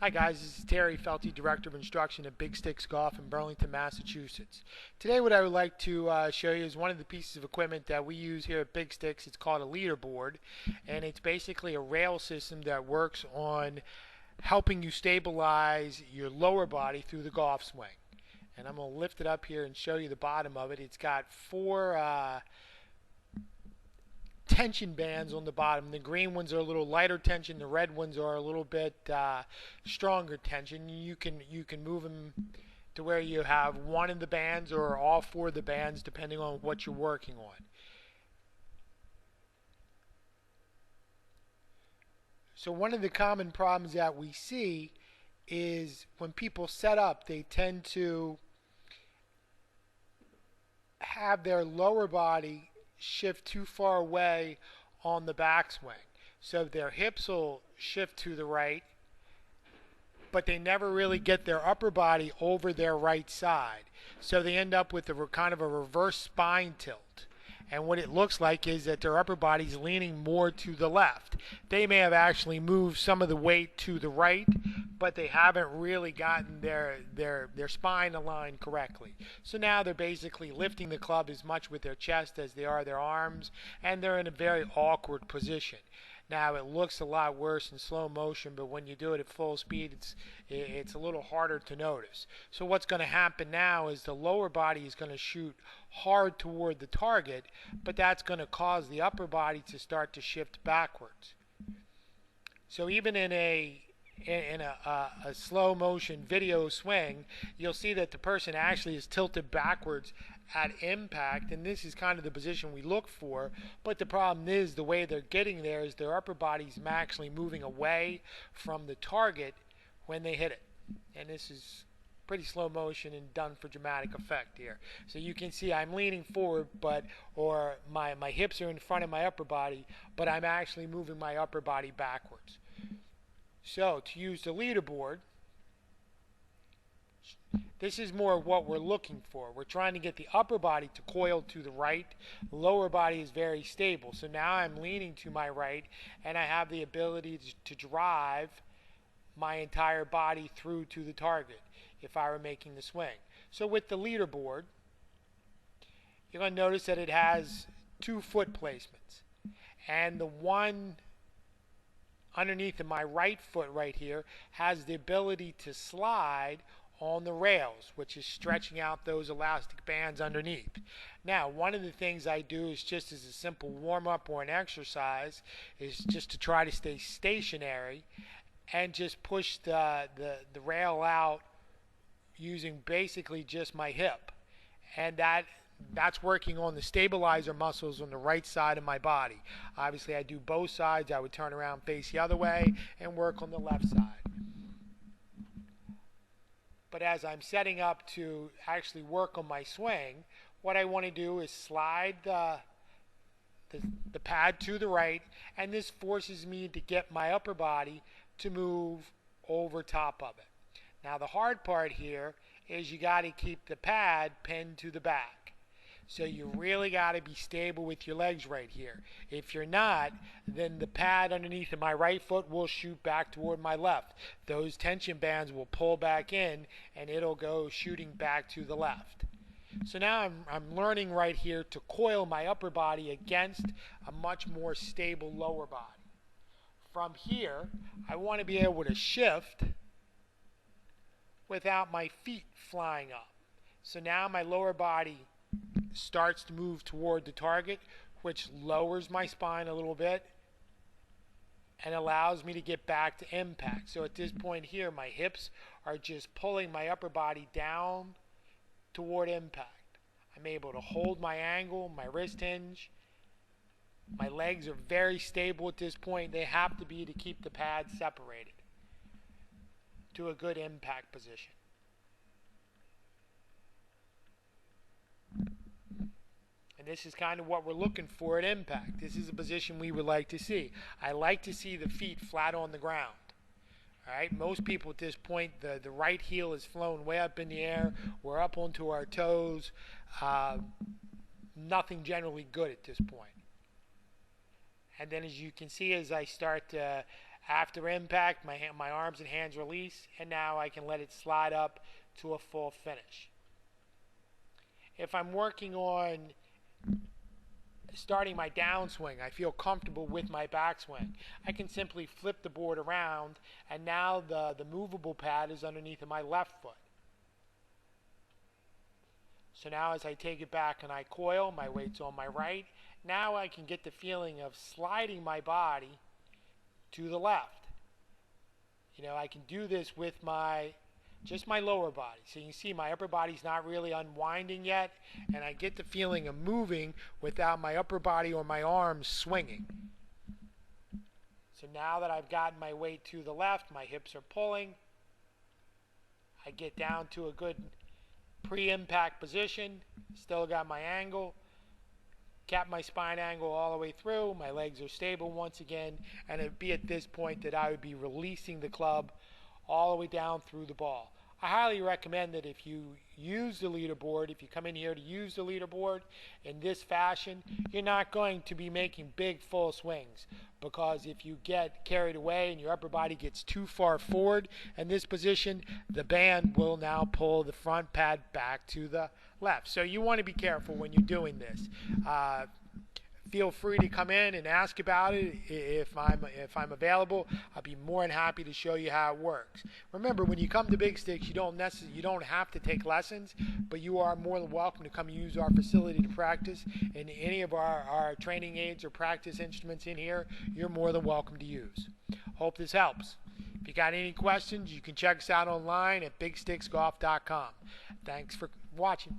Hi guys, this is Terry Felty, Director of Instruction at Big Sticks Golf in Burlington, Massachusetts. Today what I would like to show you is one of the pieces of equipment that we use here at Big Sticks. It's called a Leaderboard, and it's basically a rail system that works on helping you stabilize your lower body through the golf swing. And I'm going to lift it up here and show you the bottom of it. It's got four tension bands on the bottom. The green ones are a little lighter tension. The red ones are a little bit stronger tension. You can move them to where you have one of the bands or all four of the bands depending on what you're working on. So one of the common problems that we see is when people set up, they tend to have their lower body shift too far away on the backswing. So their hips will shift to the right, but they never really get their upper body over their right side. So they end up with a kind of a reverse spine tilt. And what it looks like is that their upper body is leaning more to the left. They may have actually moved some of the weight to the right, but they haven't really gotten their spine aligned correctly. So now they're basically lifting the club as much with their chest as they are their arms, and they're in a very awkward position. Now it looks a lot worse in slow motion, but when you do it at full speed, it's a little harder to notice. So what's going to happen now is the lower body is going to shoot hard toward the target, but that's going to cause the upper body to start to shift backwards. So even in a slow motion video swing, you'll see that the person actually is tilted backwards at impact, and this is kind of the position we look for. But the problem is the way they're getting there is their upper body's actually moving away from the target when they hit it. And this is pretty slow motion and done for dramatic effect here. So you can see I'm leaning forward, or my hips are in front of my upper body, but I'm actually moving my upper body backwards. So to use the leaderboard, this is more of what we're looking for. We're trying to get the upper body to coil to the right. The lower body is very stable. So now I'm leaning to my right, and I have the ability to drive my entire body through to the target if I were making the swing. So with the leaderboard, you're going to notice that it has 2 foot placements. And the one underneath of my right foot right here has the ability to slide on the rails, which is stretching out those elastic bands underneath. Now, one of the things I do is just as a simple warm-up or an exercise is just to try to stay stationary and just push the rail out using basically just my hip. And that's working on the stabilizer muscles on the right side of my body. Obviously, I do both sides. I would turn around, face the other way, and work on the left side. But as I'm setting up to actually work on my swing, what I want to do is slide the pad to the right, and this forces me to get my upper body to move over top of it. Now the hard part here is you got to keep the pad pinned to the back. So you really got to be stable with your legs right here. If you're not, then the pad underneath of my right foot will shoot back toward my left. Those tension bands will pull back in, and it'll go shooting back to the left. So now I'm learning right here to coil my upper body against a much more stable lower body. From here, I want to be able to shift without my feet flying up. So now my lower body starts to move toward the target, which lowers my spine a little bit and allows me to get back to impact. So at this point here, my hips are just pulling my upper body down toward impact. I'm able to hold my angle, my wrist hinge. My legs are very stable at this point. They have to be to keep the pads separated to a good impact position. And this is kind of what we're looking for at impact. This is a position we would like to see. I like to see the feet flat on the ground. All right, most people at this point, the right heel is flown way up in the air. We're up onto our toes. Nothing generally good at this point. And then as you can see, as I start to After impact, my arms and hands release, and now I can let it slide up to a full finish. If I'm working on starting my downswing, I feel comfortable with my backswing, I can simply flip the board around, and now the movable pad is underneath of my left foot. So now as I take it back and I coil, my weight's on my right. Now I can get the feeling of sliding my body to the left. You know, I can do this with just my lower body. So you can see my upper body's not really unwinding yet, and I get the feeling of moving without my upper body or my arms swinging. So now that I've gotten my weight to the left, my hips are pulling. I get down to a good pre-impact position, still got my angle, kept my spine angle all the way through, my legs are stable once again, and it'd be at this point that I would be releasing the club all the way down through the ball. I highly recommend that if you use the leaderboard, if you come in here to use the leaderboard in this fashion, you're not going to be making big full swings, because if you get carried away and your upper body gets too far forward in this position, the band will now pull the front pad back to the left. So you want to be careful when you're doing this. Feel free to come in and ask about it if I'm available. I'll be more than happy to show you how it works. Remember, when you come to Big Sticks, you don't have to take lessons, but you are more than welcome to come use our facility to practice. And any of our training aids or practice instruments in here, you're more than welcome to use. Hope this helps. If you got any questions, you can check us out online at bigsticksgolf.com. Thanks for watching.